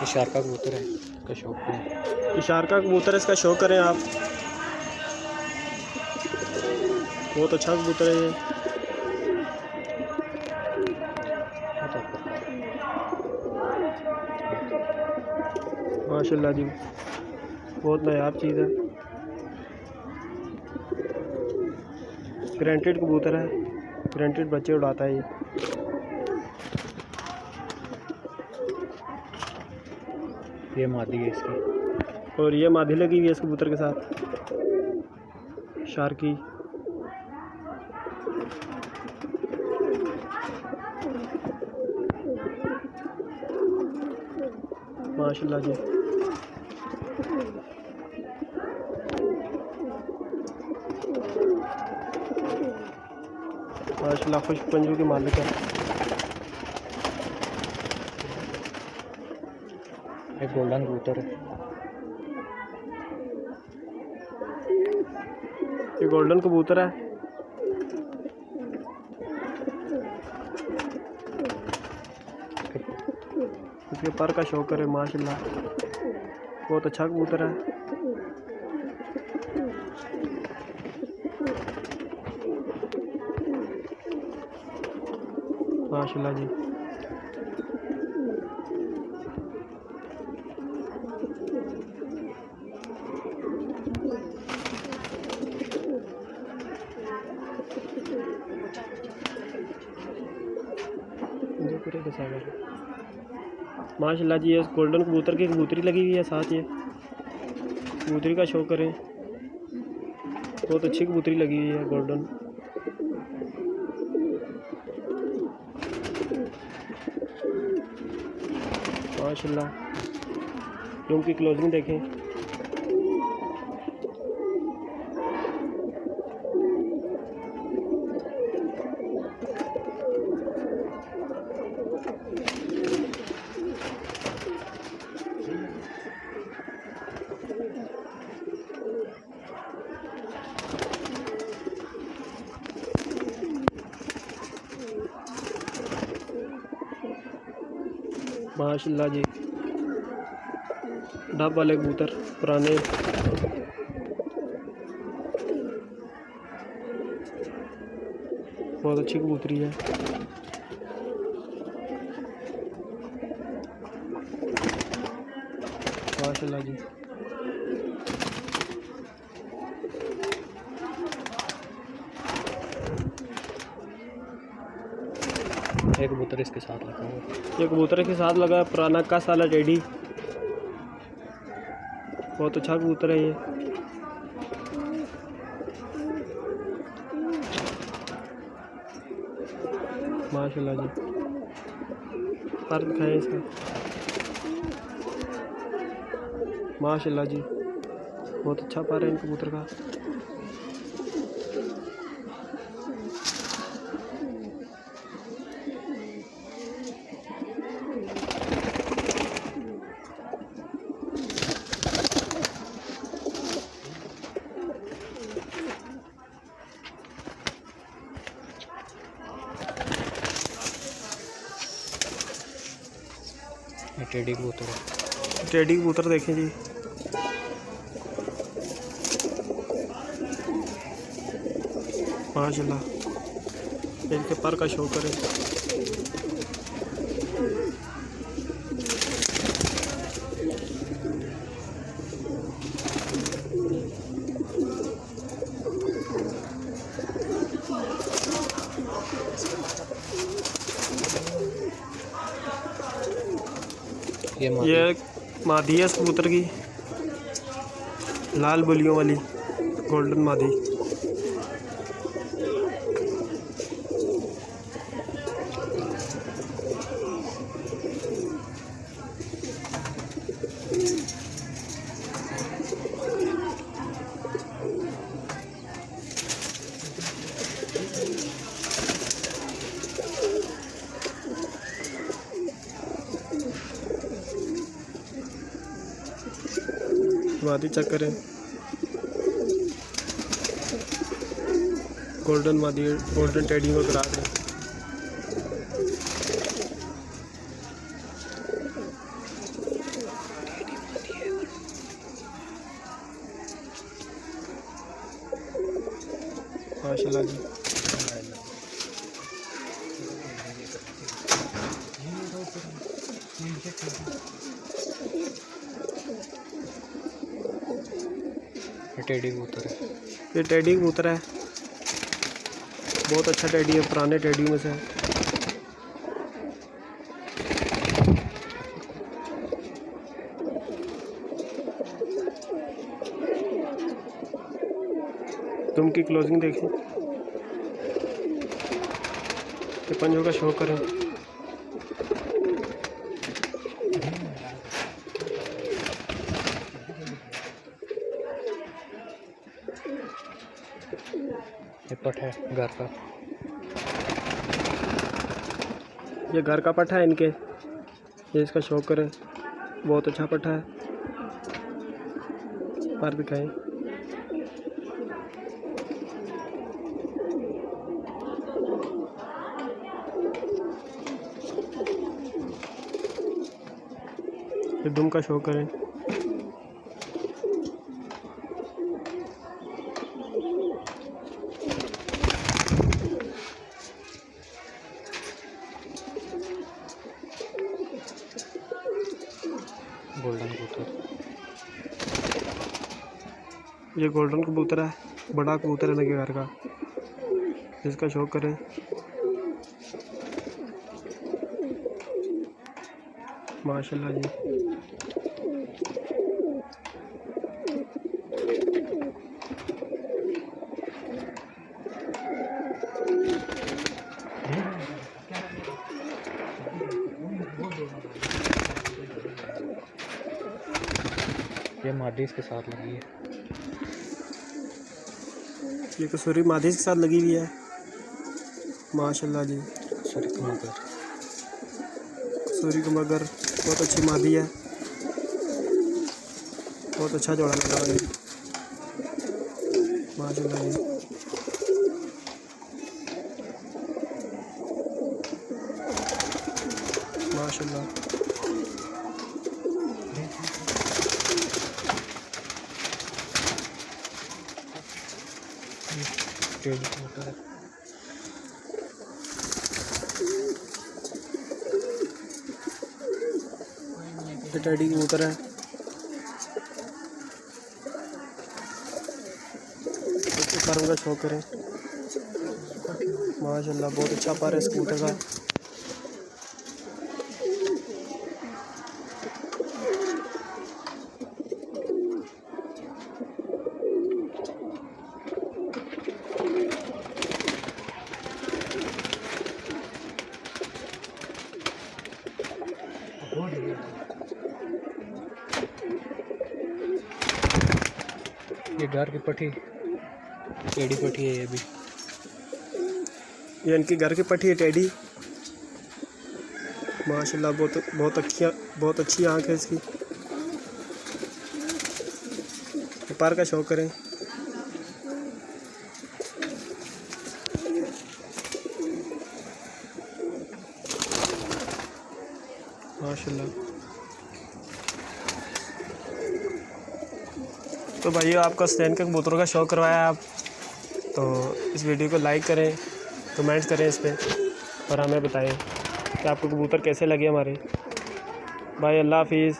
इशार का कबूतर है, इसका शौक करें। इशार का कबूतर है, इसका शौक करें आप। बहुत अच्छा कबूतर है ये। माशाल्लाह जी, बहुत नायाब चीज़ है। ग्रेंटेड कबूतर है, ग्रेंटेड बच्चे उड़ाता है ये। ये मादी है इसकी, और ये मादी लगी हुई है इस कबूतर के साथ, शार्की। माशाल्लाह जी, माशाल्लाह खुश पंजों के मालिक है। एक गोल्डन कबूतर है। ये गोल्डन कबूतर है। इसके पर का शौक है माशाल्लाह, बहुत अच्छा कबूतर है। माशाल्लाह जी, माशाल्लाह जी। ये गोल्डन कबूतर की कबूतरी लगी हुई है साथ, ये कबूतरी का शौक करें। बहुत अच्छी कबूतरी लगी हुई है गोल्डन। माशाल्लाह, रूम की क्लोजिंग देखें। माशाल्लाह जी, डब वाले कबूतर पुराने। बहुत अच्छी कबूतरी है। माशाल्लाह जी, एक कबूतर इसके साथ लगा हुआ है। ये कबूतर के साथ लगा पुराना का साला टेडी। बहुत अच्छा कबूतर है ये। माशाल्लाह जी, पर दिखाएं इसका। माशाल्लाह जी, बहुत अच्छा पर है इन कबूतर का। ये टेडी कबूतर है। टेडी कबूतर देखें जी, माशाल्लाह, इनके पर का शौक करें। ये मादी है इस कबूतर की, लाल बुलियों वाली गोल्डन मादी। मादी चक्कर है, गोल्डन मादी, गोल्डन टेडी को करा दें। माशाल्लाह जी। ये टेडी कबूतर है। ये टेडी कबूतर है, बहुत अच्छा टेडी है, पुराने टेडी में से है। दुम की क्लोजिंग देखें, ये पंजों का शो करें। ये पट है घर का। ये घर का पट्ठा है इनके, ये इसका शौक करें, बहुत अच्छा पट्ठा है। पर दिखाएं, ये दुम का शौक करें। गोल्डन कबूतर। ये गोल्डन कबूतर है, बड़ा कबूतर है इनके घर का, इसका शौक करें। माशाल्लाह जी। ये मादी इसके साथ लगी है। ये कसूरी मादी के साथ लगी हुई है, माशाल्लाह जी। सॉरी कबूतर। कसूरी कबूतर बहुत अच्छी मादी है, बहुत अच्छा जोड़ा लगा है माशाल्लाह जी। माशाल्लाह। टेडी कबूतर है। ये टेडी कबूतर है, परों का शौक करें। माशाल्लाह बहुत अच्छा पर है इस कबूतर का। ये घर की पट्टी, टेडी पट्टी है ये भी। ये इनकी घर की पट्टी है टेडी, माशाल्लाह बहुत अच्छी आँख है इसकी। पर का शौक करें। माशाल्लाह। तो भाइयों, आपका स्टैंड के कबूतरों का शौक़ करवाया आप, तो इस वीडियो को लाइक करें, कमेंट्स करें इस पर, और हमें बताएं कि आपको कबूतर कैसे लगे हमारे। भाई अल्लाह हाफिज़।